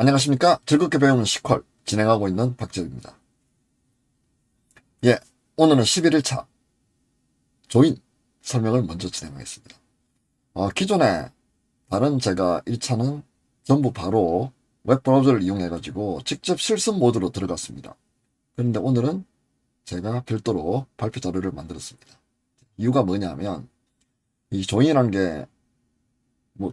안녕하십니까. 즐겁게 배우는 시퀄 진행하고 있는 박재우입니다. 예, 오늘은 11일차 조인 설명을 먼저 진행하겠습니다. 기존에 다른 제가 1차는 전부 바로 웹브라우저를 이용해가지고 직접 실습 모드로 들어갔습니다. 그런데 오늘은 제가 별도로 발표 자료를 만들었습니다. 이유가 뭐냐면 이 조인이란 게 뭐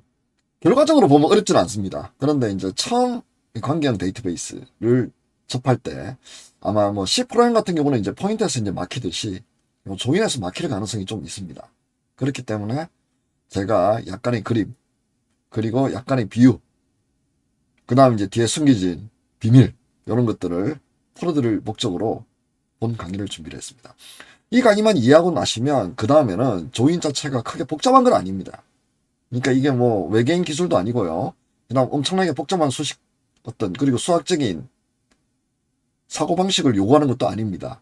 결과적으로 보면 어렵지는 않습니다. 그런데 이제 처음 관계형 데이터베이스를 접할 때 아마 뭐 C 프로그램 같은 경우는 이제 포인트에서 이제 막히듯이 조인에서 막힐 가능성이 좀 있습니다. 그렇기 때문에 제가 약간의 그림 그리고 약간의 비유 그 다음 이제 뒤에 숨겨진 비밀 이런 것들을 풀어드릴 목적으로 본 강의를 준비를 했습니다. 이 강의만 이해하고 나시면 그 다음에는 조인 자체가 크게 복잡한 건 아닙니다. 그러니까 이게 뭐 외계인 기술도 아니고요. 그다음 엄청나게 복잡한 수식 그리고 수학적인 사고방식을 요구하는 것도 아닙니다.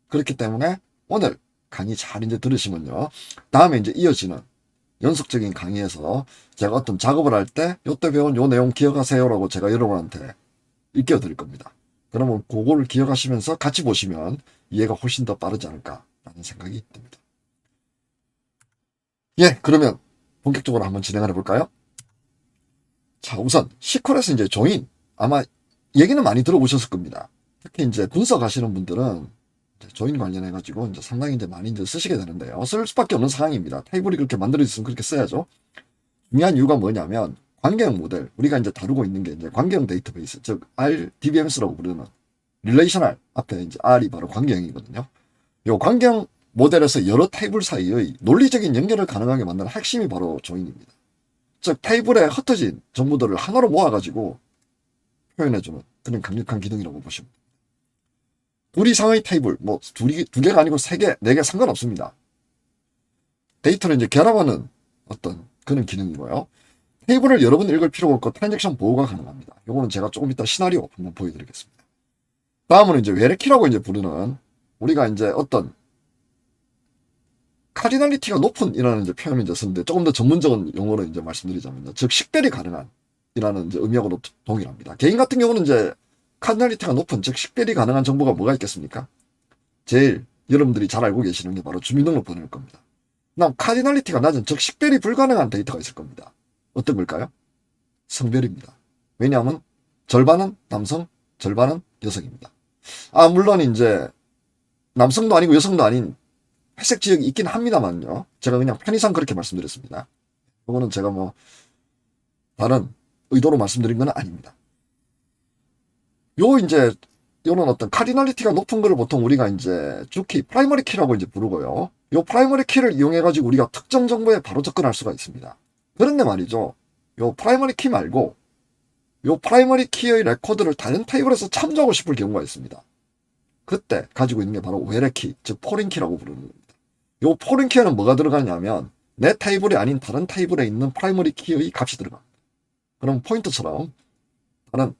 그렇기 때문에 오늘 강의 잘 이제 들으시면요. 다음에 이제 이어지는 연속적인 강의에서 제가 어떤 작업을 할 때 요때 배운 요 내용 기억하세요라고 제가 여러분한테 일깨워 드릴 겁니다. 그러면 그거를 기억하시면서 같이 보시면 이해가 훨씬 더 빠르지 않을까라는 생각이 듭니다. 예, 그러면 본격적으로 한번 진행을 해볼까요? 자, 우선 시퀄에서 이제 조인 아마 얘기는 많이 들어보셨을 겁니다. 특히 이제 분석하시는 분들은 이제 조인 관련해가지고 이제 상당히 이제 많이 이제 쓰시게 되는데요. 쓸 수밖에 없는 상황입니다. 테이블이 그렇게 만들어져 있으면 그렇게 써야죠. 중요한 이유가 뭐냐면 관계형 모델 우리가 이제 다루고 있는 게 이제 관계형 데이터베이스 즉 RDBMS라고 부르는 릴레이셔널 앞에 이제 R이 바로 관계형이거든요. 이 관계형 모델에서 여러 테이블 사이의 논리적인 연결을 가능하게 만드는 핵심이 바로 조인입니다. 즉 테이블에 흩어진 정보들을 하나로 모아가지고 표현해주는 그런 강력한 기능이라고 보시면 됩니다. 둘 이상의 테이블, 뭐 두 개가 아니고 세 개, 네 개 상관없습니다. 데이터를 이제 결합하는 어떤 그런 기능이고요. 테이블을 여러 번 읽을 필요가 없고 트랜잭션 보호가 가능합니다. 이거는 제가 조금 이따 시나리오 한번 보여드리겠습니다. 다음은 이제 외래키라고 이제 부르는 우리가 이제 어떤 카디널리티가 높은 이라는 이제 표현을 이제 쓰는데 조금 더 전문적인 용어로 이제 말씀드리자면요. 즉 식별이 가능한 이라는 이제 의미하고도 동일합니다. 개인 같은 경우는 이제 카디널리티가 높은 즉 식별이 가능한 정보가 뭐가 있겠습니까? 제일 여러분들이 잘 알고 계시는 게 바로 주민등록번호일 겁니다. 그다음 카디널리티가 낮은 즉 식별이 불가능한 데이터가 있을 겁니다. 어떤 걸까요? 성별입니다. 왜냐하면 절반은 남성, 절반은 여성입니다. 물론 이제 남성도 아니고 여성도 아닌 회색 지역이 있긴 합니다만요. 제가 그냥 편의상 그렇게 말씀드렸습니다. 그거는 제가 뭐 다른 의도로 말씀드린 건 아닙니다. 이제 요런 어떤 카디널리티가 높은 거를 보통 우리가 이제 주키, 프라이머리 키라고 이제 부르고요. 요 프라이머리 키를 이용해 가지고 우리가 특정 정보에 바로 접근할 수가 있습니다. 그런데 말이죠. 요 프라이머리 키 말고 요 프라이머리 키의 레코드를 다른 테이블에서 참조하고 싶을 경우가 있습니다. 그때 가지고 있는 게 바로 외래키, 즉 포린키라고 부르는 겁니다. 요 포린키에는 뭐가 들어가냐면 내 테이블이 아닌 다른 테이블에 있는 프라이머리 키의 값이 들어갑니다. 그럼 포인터처럼 다른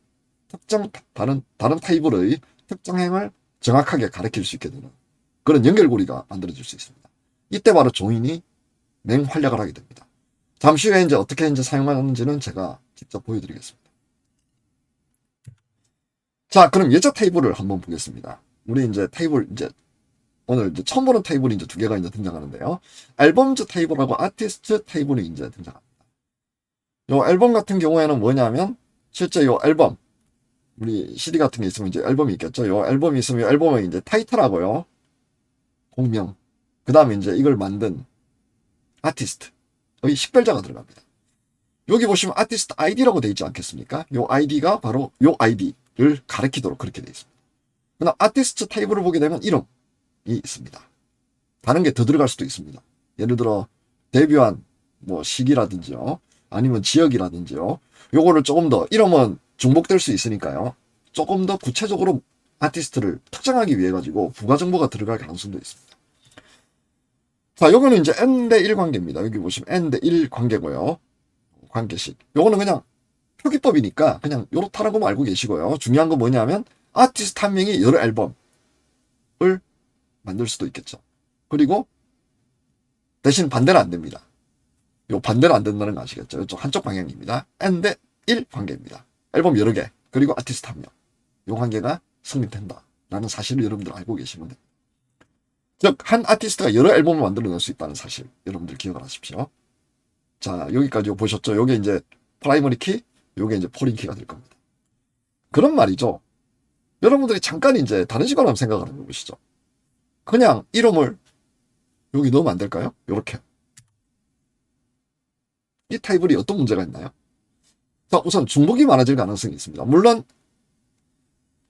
테이블의 특정 행을 정확하게 가리킬 수 있게 되는 그런 연결고리가 만들어질 수 있습니다. 이때 바로 조인이 맹활약을 하게 됩니다. 잠시 후에 이제 어떻게 이제 사용하는지는 제가 직접 보여드리겠습니다. 자, 그럼 예제 테이블을 한번 보겠습니다. 우리 이제 테이블 오늘 이제 처음 보는 테이블이 이제 두 개가 이제 등장하는데요. 앨범즈 테이블하고 아티스트 테이블이 이제 등장합니다. 요 앨범 같은 경우에는 뭐냐면 실제 요 앨범 우리 CD 같은 게 있으면 이제 앨범이 있겠죠. 요 앨범이 있으면 요 앨범은 이제 타이틀하고요. 공명. 그다음에 이제 이걸 만든 아티스트의 식별자가 들어갑니다. 여기 보시면 아티스트 아이디라고 되어 있지 않겠습니까? 요 아이디가 바로 요 아이디를 가리키도록 그렇게 되어 있습니다. 그다음 아티스트 테이블을 보게 되면 이름이 있습니다. 다른 게 더 들어갈 수도 있습니다. 예를 들어 데뷔한 뭐 시기라든지요. 아니면 지역이라든지요. 요거를 조금 더 이름은 중복될 수 있으니까요. 조금 더 구체적으로 아티스트를 특정하기 위해 가지고 부가 정보가 들어갈 가능성도 있습니다. 자, 요거는 이제 n-1 관계입니다. 여기 보시면 n-1 관계고요. 관계식. 요거는 그냥 표기법이니까 그냥 요렇다라는 거 알고 계시고요. 중요한 건 뭐냐면 아티스트 한 명이 여러 앨범을 만들 수도 있겠죠. 그리고 대신 반대는 안 됩니다. 요 반대는 안 된다는 거 아시겠죠? 이쪽 한쪽 방향입니다. n-1 관계입니다. 앨범 여러 개, 그리고 아티스트 한 명. 요 관계가 성립된다. 라는 사실을 여러분들 알고 계시면 됩니다. 즉, 한 아티스트가 여러 앨범을 만들어낼 수 있다는 사실, 여러분들 기억을 하십시오. 자, 여기까지 보셨죠? 요게 이제 프라이머리 키, 요게 이제 포린 키가 될 겁니다. 그런 말이죠. 여러분들이 잠깐 이제 다른 식으로 한번 생각을 해보시죠. 그냥 이름을 여기 넣으면 안 될까요? 요렇게. 이 테이블이 어떤 문제가 있나요? 자, 우선 중복이 많아질 가능성이 있습니다. 물론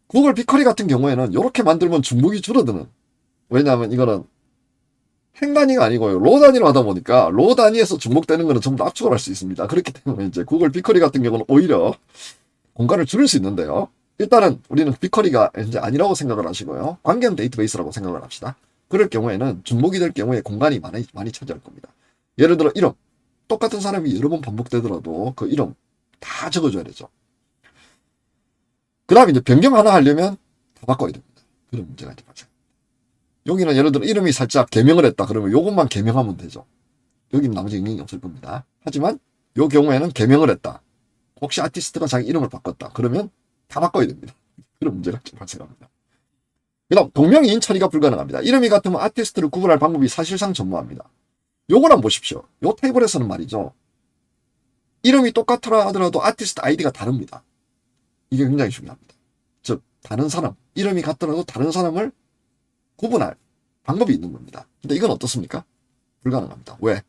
구글 빅커리 같은 경우에는 이렇게 만들면 중복이 줄어드는, 왜냐하면 이거는 행 단위가 아니고요, 로 단위로 하다 보니까 로 단위에서 중복되는 거는 전부 다 압축을 할 수 있습니다. 그렇기 때문에 이제 구글 빅커리 같은 경우는 오히려 공간을 줄일 수 있는데요. 일단은 우리는 빅커리가 이제 아니라고 생각을 하시고요, 관계형 데이터베이스라고 생각을 합시다. 그럴 경우에는 중복이 될 경우에 공간이 많이 차지할 겁니다. 예를 들어 이름, 똑같은 사람이 여러 번 반복되더라도 그 이름 다 적어줘야 되죠. 그 다음에 이제 변경 하나 하려면 다 바꿔야 됩니다. 그런 문제가 이제 발생. 여기는 예를 들어 이름이 살짝 개명을 했다 그러면 요것만 개명하면 되죠. 여기는 나머지 영향이 없을 겁니다. 하지만 요 경우에는 개명을 했다, 혹시 아티스트가 자기 이름을 바꿨다 그러면 다 바꿔야 됩니다. 그런 문제가 발생합니다. 그다음 동명이인 처리가 불가능합니다. 이름이 같으면 아티스트를 구분할 방법이 사실상 전무합니다. 요걸 한번 보십시오. 요 테이블에서는 말이죠, 이름이 똑같더라 하더라도 아티스트 아이디가 다릅니다. 이게 굉장히 중요합니다. 즉 다른 사람, 이름이 같더라도 다른 사람을 구분할 방법이 있는 겁니다. 근데 이건 어떻습니까? 불가능합니다. 왜?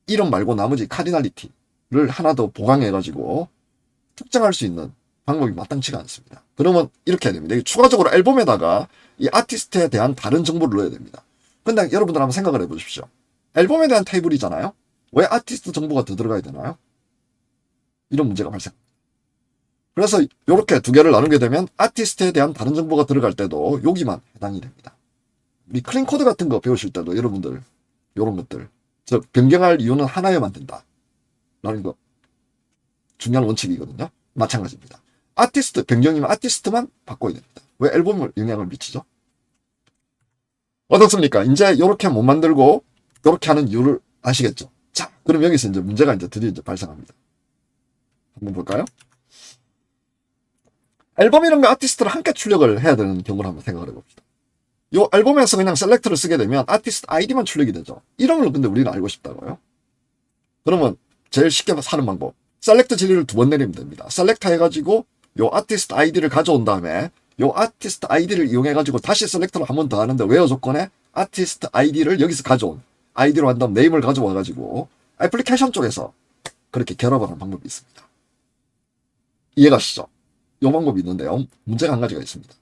이름 말고 나머지 카디널리티를 하나 더 보강해가지고 특정할 수 있는 방법이 마땅치가 않습니다. 그러면 이렇게 해야 됩니다. 추가적으로 앨범에다가 이 아티스트에 대한 다른 정보를 넣어야 됩니다. 근데 여러분들 한번 생각을 해보십시오. 앨범에 대한 테이블이잖아요. 왜 아티스트 정보가 더 들어가야 되나요? 이런 문제가 발생. 그래서 이렇게 두 개를 나누게 되면 아티스트에 대한 다른 정보가 들어갈 때도 여기만 해당이 됩니다. 우리 클린 코드 같은 거 배우실 때도 여러분들 이런 것들, 즉 변경할 이유는 하나여만 된다 라는 거 중요한 원칙이거든요. 마찬가지입니다. 아티스트 변경이면 아티스트만 바꿔야 됩니다. 왜? 앨범을 영향을 미치죠. 어떻습니까? 이제 이렇게 못 만들고 이렇게 하는 이유를 아시겠죠? 자, 그럼 여기서 이제 문제가 이제 드디어 이제 발생합니다. 한번 볼까요? 앨범 이름과 아티스트를 함께 출력을 해야 되는 경우를 한번 생각을 해봅시다. 이 앨범에서 그냥 셀렉트를 쓰게 되면 아티스트 아이디만 출력이 되죠. 이름을 근데 우리는 알고 싶다고요. 그러면 제일 쉽게 사는 방법, 셀렉트 지리를 2번 내리면 됩니다. 셀렉터 해가지고 요 아티스트 아이디를 가져온 다음에 요 아티스트 아이디를 이용해가지고 다시 셀렉터를 한 번 더 하는데 웨어 조건에 아티스트 아이디를 여기서 가져온 아이디로 한 다음 네임을 가져와가지고 애플리케이션 쪽에서 그렇게 결합하는 방법이 있습니다. 이해가시죠? 이 방법이 있는데요. 문제가 한 가지가 있습니다.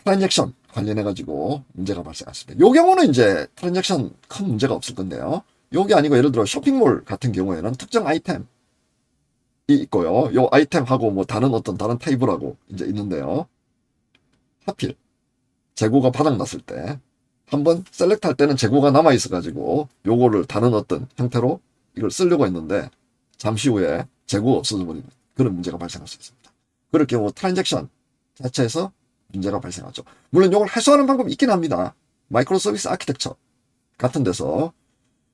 트랜잭션 관련해가지고 문제가 발생했습니다. 요 경우는 이제 트랜잭션 큰 문제가 없을 건데요. 요게 아니고 예를 들어 쇼핑몰 같은 경우에는 특정 아이템이 있고요. 요 아이템하고 뭐 다른 테이블하고 이제 있는데요. 하필 재고가 바닥났을 때 한번 셀렉트 할 때는 재고가 남아있어가지고 요거를 다른 어떤 형태로 이걸 쓰려고 했는데 잠시 후에 재고가 없어져 버리는 그런 문제가 발생할 수 있습니다. 그럴 경우 트랜잭션 자체에서 문제가 발생하죠. 물론 이걸 해소하는 방법이 있긴 합니다. 마이크로 서비스 아키텍처 같은 데서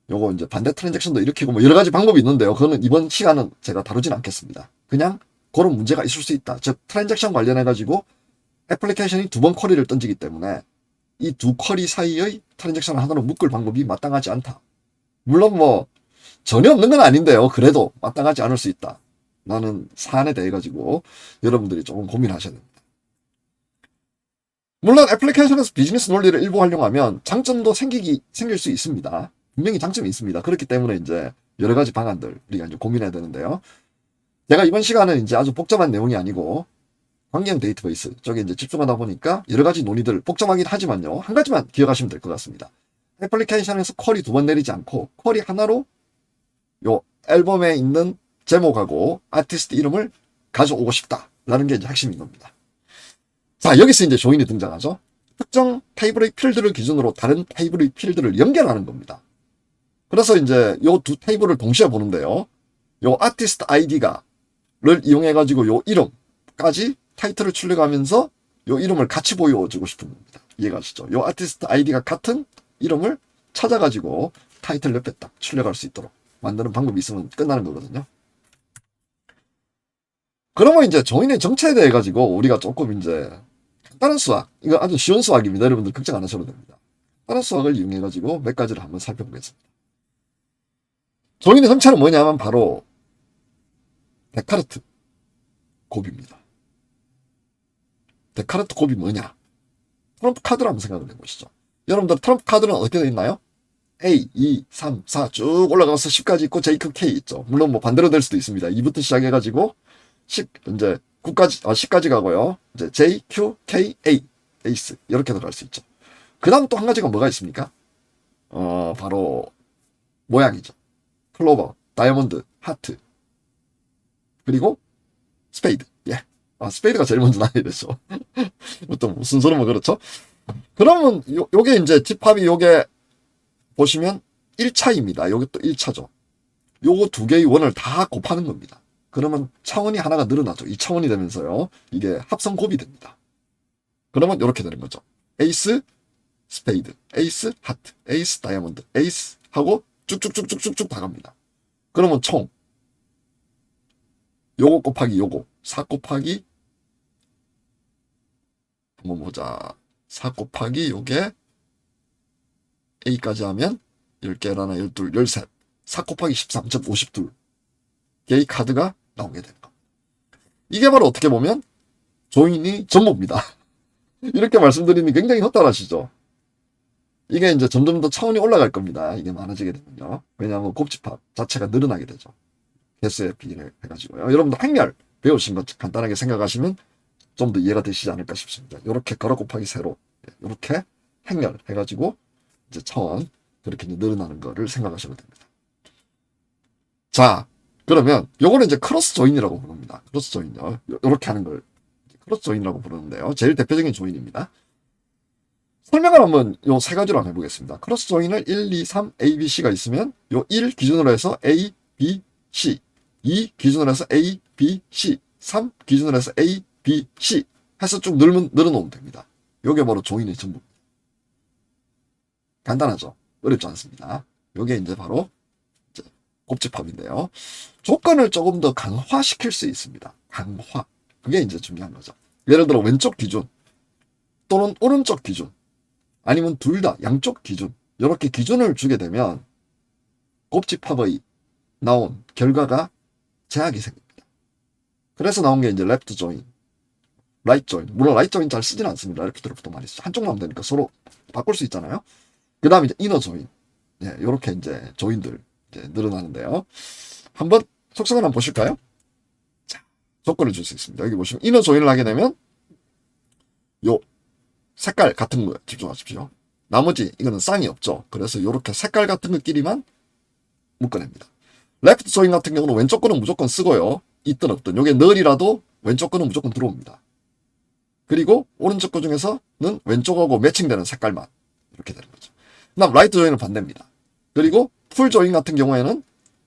요거 이제 반대 트랜잭션도 일으키고 뭐 여러 가지 방법이 있는데요. 그거는 이번 시간은 제가 다루진 않겠습니다. 그냥 그런 문제가 있을 수 있다. 즉 트랜잭션 관련해가지고 애플리케이션이 2번 쿼리를 던지기 때문에 이 두 쿼리 사이의 트랜잭션을 하나로 묶을 방법이 마땅하지 않다. 물론 뭐 전혀 없는 건 아닌데요. 그래도 마땅하지 않을 수 있다. 라는 사안에 대해 가지고 여러분들이 조금 고민하셔야 됩니다. 물론 애플리케이션에서 비즈니스 논리를 일부 활용하면 장점도 생길 수 있습니다. 분명히 장점이 있습니다. 그렇기 때문에 이제 여러 가지 방안들 우리가 이제 고민해야 되는데요. 제가 이번 시간은 이제 아주 복잡한 내용이 아니고 관계형 데이터베이스 쪽에 이제 집중하다 보니까 여러 가지 논의들 복잡하긴 하지만요. 한 가지만 기억하시면 될 것 같습니다. 애플리케이션에서 쿼리 2번 내리지 않고 쿼리 하나로 요 앨범에 있는 제목하고 아티스트 이름을 가져오고 싶다라는 게 이제 핵심인 겁니다. 자, 여기서 이제 조인이 등장하죠. 특정 테이블의 필드를 기준으로 다른 테이블의 필드를 연결하는 겁니다. 그래서 이제 요 두 테이블을 동시에 보는데요. 요 아티스트 아이디가를 이용해가지고 요 이름까지 타이틀을 출력하면서 요 이름을 같이 보여주고 싶은 겁니다. 이해가시죠? 요 아티스트 아이디가 같은 이름을 찾아가지고 타이틀 옆에 딱 출력할 수 있도록 만드는 방법이 있으면 끝나는 거거든요. 그러면 이제 조인의 정체에 대해 가지고 우리가 조금 이제 간단한 수학, 이거 아주 쉬운 수학입니다. 여러분들 걱정 안 하셔도 됩니다. 간단한 수학을 이용해 가지고 몇 가지를 한번 살펴보겠습니다. 조인의 정체는 뭐냐면 바로 데카르트 곱입니다. 데카르트 곱이 뭐냐? 트럼프 카드를 한번 생각을 해보시죠. 여러분들 트럼프 카드는 어떻게 되어 있나요? A, 2, 3, 4 쭉 올라가서 10까지 있고 J, Q, K 있죠. 물론 뭐 반대로 될 수도 있습니다. 2부터 시작해가지고 10, 이제 9까지, 10까지 가고요. 이제 J, Q, K, A, 에이스 이렇게 들어갈 수 있죠. 그 다음 또 한 가지가 뭐가 있습니까? 바로 모양이죠. 클로버, 다이아몬드, 하트, 그리고 스페이드. 예. 스페이드가 제일 먼저 나와야 되죠. 보통 순서는 뭐 그렇죠. 그러면 요게 이제 집합이 요게 보시면 1차입니다. 요게 또 1차죠. 요거 두 개의 원을 다 곱하는 겁니다. 그러면 차원이 하나가 늘어나죠. 2차원이 되면서요. 이게 합성 곱이 됩니다. 그러면 이렇게 되는 거죠. 에이스, 스페이드, 에이스, 하트, 에이스, 다이아몬드, 에이스 하고 쭉쭉쭉쭉쭉쭉 다 갑니다. 그러면 총 요거 곱하기 요거 4 곱하기 한번 보자. 4 곱하기 요게 A까지 하면 10개 하나 12, 13 4 곱하기 13, 즉 52개의 카드가 나오게 되는 겁니다. 이게 바로 어떻게 보면 조인이 전부입니다. 이렇게 말씀드리니 굉장히 허탈하시죠? 이게 이제 점점 더 차원이 올라갈 겁니다. 이게 많아지게 되면요. 왜냐하면 곱집합 자체가 늘어나게 되죠. 개수의 비례를 해가지고요. 여러분들 행렬 배우신 것 간단하게 생각하시면 좀 더 이해가 되시지 않을까 싶습니다. 이렇게 가로 곱하기 세로 이렇게 행렬 해가지고 이제 차원 그렇게 늘어나는 거를 생각하셔도 됩니다. 자, 그러면 요거는 이제 크로스 조인이라고 부릅니다. 크로스 조인요. 이렇게 하는 걸 크로스 조인이라고 부르는데요. 제일 대표적인 조인입니다. 설명을 한번 요 세 가지로 한번 해보겠습니다. 크로스 조인을 1, 2, 3, A, B, C가 있으면 요 1 기준으로 해서 A, B, C 2 기준으로 해서 A, B, C 3 기준으로 해서 A, B, C 해서 쭉 늘어놓으면 됩니다. 요게 바로 조인의 전부. 간단하죠? 어렵지 않습니다. 요게 이제 바로 이제 곱집합인데요. 조건을 조금 더 강화시킬 수 있습니다. 강화. 그게 이제 중요한 거죠. 예를 들어 왼쪽 기준 또는 오른쪽 기준 아니면 둘 다 양쪽 기준 이렇게 기준을 주게 되면 곱집합의 나온 결과가 제약이 생깁니다. 그래서 나온 게 이제 레프트 조인, 라이트 조인. 물론 라이트 조인 잘 쓰지는 않습니다. 레프트를 보통 많이 쓰죠. 한쪽만 하면 되니까 서로 바꿀 수 있잖아요. 그 다음에 이제 이너 조인. 예, 요렇게 이제 조인들 이제 늘어나는데요. 한번 속성을 한번 보실까요? 자, 조건을 줄 수 있습니다. 여기 보시면 이너 조인을 하게 되면 요 색깔 같은 거에 집중하십시오. 나머지 이거는 쌍이 없죠. 그래서 요렇게 색깔 같은 것끼리만 묶어냅니다. 레프트 조인 같은 경우는 왼쪽 거는 무조건 쓰고요. 있든 없든 요게 널이라도 왼쪽 거는 무조건 들어옵니다. 그리고 오른쪽 거 중에서는 왼쪽하고 매칭되는 색깔만 이렇게 되는 거죠. 그다음 라이트 조인은 반대입니다. 그리고 풀 조인 같은 경우에는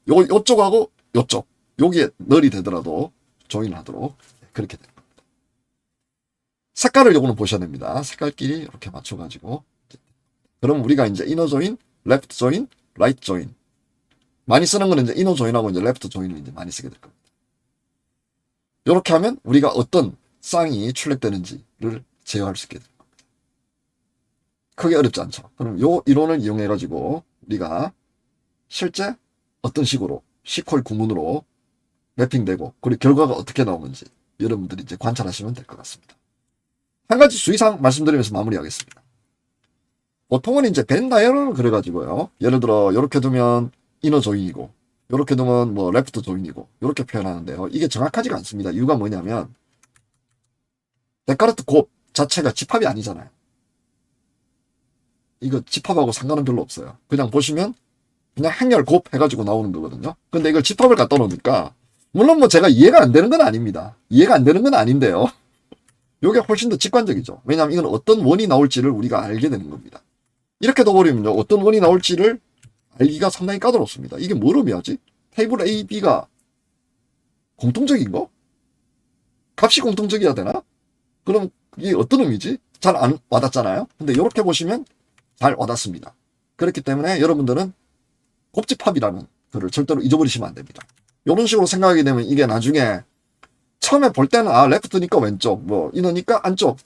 요쪽하고 요쪽 여기에 널이 되더라도 조인을 하도록 그렇게 되는 겁니다. 색깔을 요거는 보셔야 됩니다. 색깔끼리 이렇게 맞춰가지고 그럼 우리가 이제 이너 조인, 레프트 조인, 라이트 조인 많이 쓰는 거는 이제 이너 조인하고 이제 레프트 조인을 이제 많이 쓰게 될 겁니다. 이렇게 하면 우리가 어떤 쌍이 출력되는지를 제어할 수 있게 됩니다. 크게 어렵지 않죠. 그럼 요 이론을 이용해 가지고 우리가 실제 어떤 식으로 시퀄 구문으로 매핑되고 그리고 결과가 어떻게 나오는지 여러분들이 이제 관찰하시면 될 것 같습니다. 한 가지 주의사항 말씀드리면서 마무리하겠습니다. 보통은 이제 벤 다이어그램을 그려가지고요. 예를 들어 이렇게 두면 이너 조인이고 이렇게 두면 뭐 레프트 조인이고 이렇게 표현하는데요. 이게 정확하지가 않습니다. 이유가 뭐냐면 데카르트 곱 자체가 집합이 아니잖아요. 이거 집합하고 상관은 별로 없어요. 그냥 보시면 그냥 행렬 곱 해가지고 나오는 거거든요. 근데 이걸 집합을 갖다 놓으니까 물론 뭐 제가 이해가 안 되는 건 아닙니다. 이해가 안 되는 건 아닌데요. 이게 훨씬 더 직관적이죠. 왜냐하면 이건 어떤 원이 나올지를 우리가 알게 되는 겁니다. 이렇게 둬버리면요. 어떤 원이 나올지를 알기가 상당히 까다롭습니다. 이게 뭘 의미하지? 테이블 A, B가 공통적인 거? 값이 공통적이어야 되나? 그럼 이게 어떤 의미지? 잘 안 와닿잖아요. 근데 이렇게 보시면 잘 와닿습니다. 그렇기 때문에 여러분들은 곱집합이라는 거를 절대로 잊어버리시면 안 됩니다. 이런 식으로 생각하게 되면 이게 나중에 처음에 볼 때는 레프트니까 왼쪽, 뭐 이너니까 안쪽,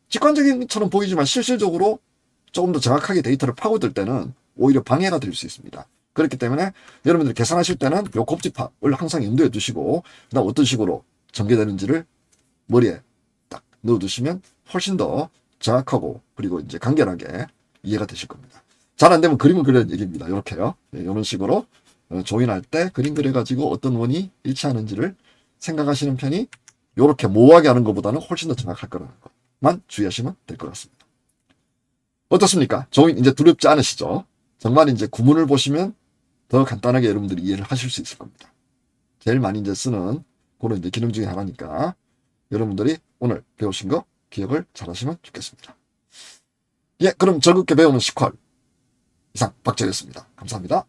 직관적인 것처럼 보이지만 실질적으로 조금 더 정확하게 데이터를 파고들 때는 오히려 방해가 될 수 있습니다. 그렇기 때문에 여러분들이 계산하실 때는 요 곱집합을 항상 염두에 두시고, 그다음 어떤 식으로 전개되는지를 머리에 딱 넣어두시면 훨씬 더 정확하고 그리고 이제 간결하게 이해가 되실 겁니다. 잘 안 되면 그림을 그리는 얘기입니다. 이렇게요. 이런 식으로 조인할 때 그림 그려가지고 어떤 원이 일치하는지를 생각하시는 편이 이렇게 모호하게 하는 것보다는 훨씬 더 정확할 거라는 것만 주의하시면 될 것 같습니다. 어떻습니까? 조인 이제 두렵지 않으시죠? 정말 이제 구문을 보시면 더 간단하게 여러분들이 이해를 하실 수 있을 겁니다. 제일 많이 이제 쓰는 그런 이제 기능 중에 하나니까 여러분들이 오늘 배우신 거 기억을 잘 하시면 좋겠습니다. 예, 그럼 즐겁게 배우는 시퀄 이상 박재였습니다. 감사합니다.